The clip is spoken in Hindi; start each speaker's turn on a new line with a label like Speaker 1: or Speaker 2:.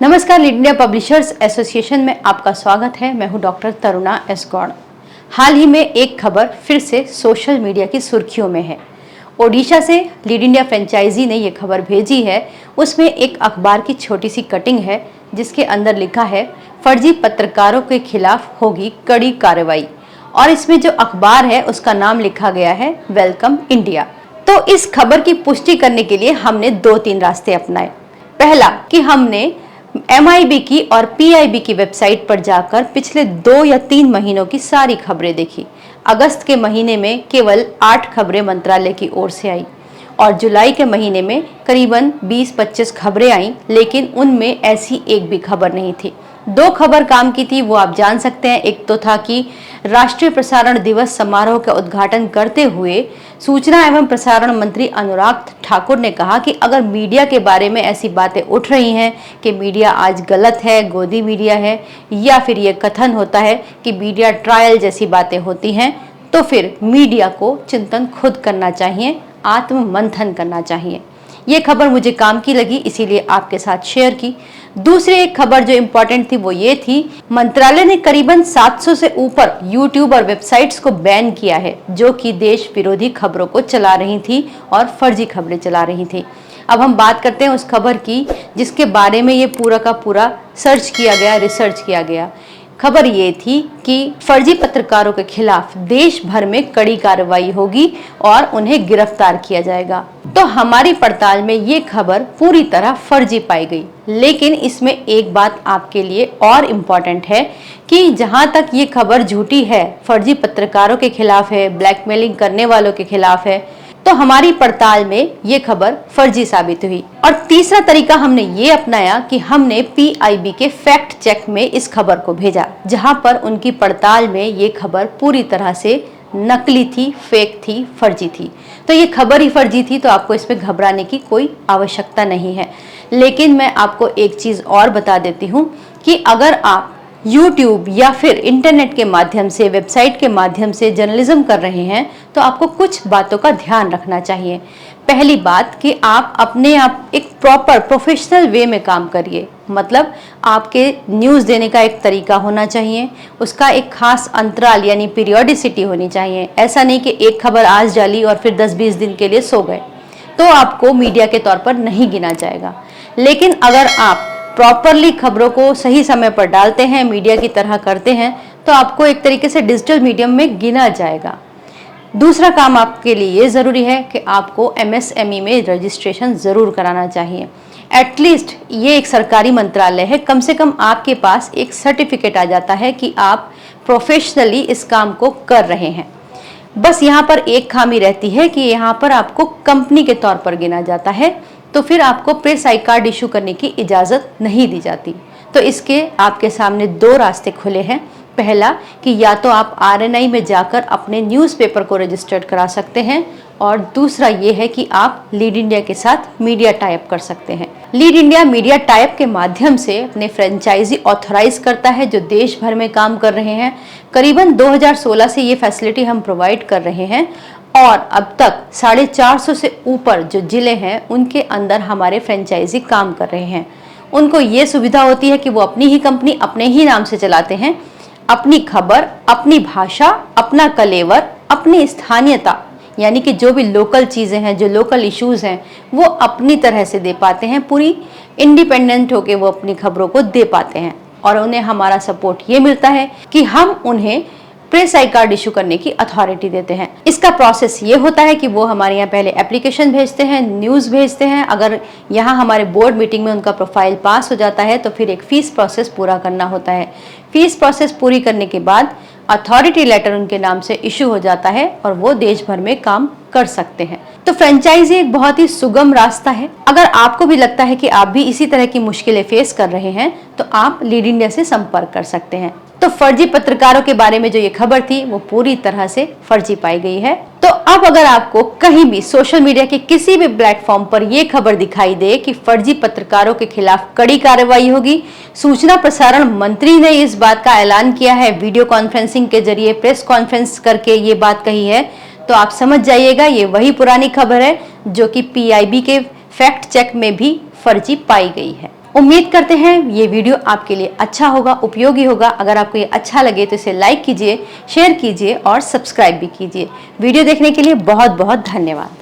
Speaker 1: नमस्कार, लीड इंडिया पब्लिशर्स एसोसिएशन में आपका स्वागत है। मैं हूं डॉक्टर तरुणा एस गौड़। हाल ही में एक खबर फिर से सोशल मीडिया की सुर्खियों में है। ओडिशा से लीड इंडिया फ्रेंचाइजी ने यह खबर भेजी है। उसमें एक अखबार की छोटी सी कटिंग है जिसके अंदर लिखा है, फर्जी पत्रकारों के खिलाफ होगी कड़ी कार्रवाई। और इसमें जो अखबार है उसका नाम लिखा गया है वेलकम इंडिया। तो इस खबर की पुष्टि करने के लिए हमने 2-3 रास्ते अपनाए। पहला कि हमने MIB की और PIB की वेबसाइट पर जाकर पिछले 2 या 3 महीनों की सारी खबरें देखी। अगस्त के महीने में केवल 8 खबरें मंत्रालय की ओर से आई और जुलाई के महीने में करीबन 20-25 खबरें आई, लेकिन उनमें ऐसी एक भी खबर नहीं थी। 2 खबर काम की थी, वो आप जान सकते हैं। एक तो था कि राष्ट्रीय प्रसारण दिवस समारोह का उद्घाटन करते हुए सूचना एवं प्रसारण मंत्री अनुराग ठाकुर ने कहा कि अगर मीडिया के बारे में ऐसी बातें उठ रही हैं कि मीडिया आज गलत है, गोदी मीडिया है, या फिर ये कथन होता है कि मीडिया ट्रायल जैसी बातें होती हैं, तो फिर मीडिया को चिंतन खुद करना चाहिए, आत्म मंथन करना चाहिए। ये खबर मुझे काम की लगी, इसीलिए आपके साथ शेयर की। दूसरी एक खबर जो इम्पोर्टेंट थी वो ये थी, मंत्रालय ने करीबन 700 से ऊपर यूट्यूब और वेबसाइट्स को बैन किया है जो कि देश विरोधी खबरों को चला रही थी और फर्जी खबरें चला रही थी। अब हम बात करते हैं उस खबर की जिसके बारे में ये पूरा का पूरा सर्च किया गया, रिसर्च किया गया। खबर ये थी कि फर्जी पत्रकारों के खिलाफ देश भर में कड़ी कार्रवाई होगी और उन्हें गिरफ्तार किया जाएगा। तो हमारी पड़ताल में ये खबर पूरी तरह फर्जी पाई गई। लेकिन इसमें एक बात आपके लिए और इम्पोर्टेंट है कि जहां तक ये खबर झूठी है, फर्जी पत्रकारों के खिलाफ है, ब्लैकमेलिंग करने वालों के खिलाफ है, तो हमारी पड़ताल में ये खबर फर्जी साबित हुई। और तीसरा तरीका हमने ये अपनाया कि हमने PIB के फैक्ट चेक में इस खबर को भेजा, जहां पर उनकी पड़ताल में ये खबर पूरी तरह से नकली थी, फेक थी, फर्जी थी। तो ये खबर ही फर्जी थी, तो आपको इसमें घबराने की कोई आवश्यकता नहीं है। लेकिन मैं आपको एक चीज और बता देती हूँ कि अगर आप YouTube या फिर इंटरनेट के माध्यम से, वेबसाइट के माध्यम से जर्नलिज्म कर रहे हैं तो आपको कुछ बातों का ध्यान रखना चाहिए। पहली बात कि आप अपने आप एक प्रॉपर प्रोफेशनल वे में काम करिए। मतलब आपके न्यूज़ देने का एक तरीका होना चाहिए, उसका एक खास अंतराल यानी पीरियोडिसिटी होनी चाहिए। ऐसा नहीं कि एक खबर आज डाली और फिर 10-20 दिन के लिए सो गए, तो आपको मीडिया के तौर पर नहीं गिना जाएगा। लेकिन अगर आप प्रॉपरली खबरों को सही समय पर डालते हैं, मीडिया की तरह करते हैं, तो आपको एक तरीके से डिजिटल मीडियम में गिना जाएगा। दूसरा काम आपके लिए ये ज़रूरी है कि आपको MSME में रजिस्ट्रेशन ज़रूर कराना चाहिए। एटलीस्ट ये एक सरकारी मंत्रालय है, कम से कम आपके पास एक सर्टिफिकेट आ जाता है कि आप प्रोफेशनली इस काम को कर रहे हैं। बस यहाँ पर एक खामी रहती है कि यहाँ पर आपको कंपनी के तौर पर गिना जाता है, तो फिर आपको प्रेस आई कार्ड इशू करने की इजाज़त नहीं दी जाती। तो इसके आपके सामने 2 रास्ते खुले हैं। पहला कि या तो आप RNI में जाकर अपने न्यूज़पेपर को रजिस्टर्ड करा सकते हैं, और दूसरा ये है कि आप लीड इंडिया के साथ मीडिया टाइप कर सकते हैं। लीड इंडिया मीडिया टाइप के माध्यम से अपने फ्रेंचाइजी ऑथराइज करता है जो देश भर में काम कर रहे हैं। करीबन 2016 से ये फैसिलिटी हम प्रोवाइड कर रहे हैं और अब तक 450 से ऊपर जो जिले हैं उनके अंदर हमारे फ्रेंचाइजी काम कर रहे हैं। उनको ये सुविधा होती है कि वो अपनी ही कंपनी अपने ही नाम से चलाते हैं। अपनी खबर, अपनी भाषा, अपना कलेवर, अपनी स्थानीयता, यानी कि जो भी लोकल चीज़ें हैं, जो लोकल इश्यूज हैं, वो अपनी तरह से दे पाते हैं। पूरी इंडिपेंडेंट होके वो अपनी खबरों को दे पाते हैं और उन्हें हमारा सपोर्ट ये मिलता है कि हम उन्हें प्रेस आई कार्ड इशू करने की अथॉरिटी देते हैं। इसका प्रोसेस ये होता है कि वो हमारे यहाँ पहले एप्लीकेशन भेजते हैं, न्यूज़ भेजते हैं। अगर यहाँ हमारे बोर्ड मीटिंग में उनका प्रोफाइल पास हो जाता है तो फिर एक फीस प्रोसेस पूरा करना होता है। फीस प्रोसेस पूरी करने के बाद अथॉरिटी लेटर उनके नाम से इशू हो जाता है और वो देश भर में काम कर सकते हैं। तो फ्रेंचाइजी एक बहुत ही सुगम रास्ता है। अगर आपको भी लगता है कि आप भी इसी तरह की मुश्किलें फेस कर रहे हैं तो आप लीड इंडिया से संपर्क कर सकते हैं। तो फर्जी पत्रकारों के बारे में जो ये खबर थी वो पूरी तरह से फर्जी पाई गई है। तो अब अगर आपको कहीं भी सोशल मीडिया के किसी भी प्लेटफॉर्म पर ये खबर दिखाई दे कि फर्जी पत्रकारों के खिलाफ कड़ी कार्रवाई होगी, सूचना प्रसारण मंत्री ने इस बात का ऐलान किया है, वीडियो कॉन्फ्रेंसिंग के जरिए प्रेस कॉन्फ्रेंस करके ये बात कही है, तो आप समझ जाइएगा ये वही पुरानी खबर है जो कि PIB के फैक्ट चेक में भी फर्जी पाई गई है। उम्मीद करते हैं ये वीडियो आपके लिए अच्छा होगा, उपयोगी होगा। अगर आपको ये अच्छा लगे तो इसे लाइक कीजिए, शेयर कीजिए और सब्सक्राइब भी कीजिए। वीडियो देखने के लिए बहुत बहुत धन्यवाद।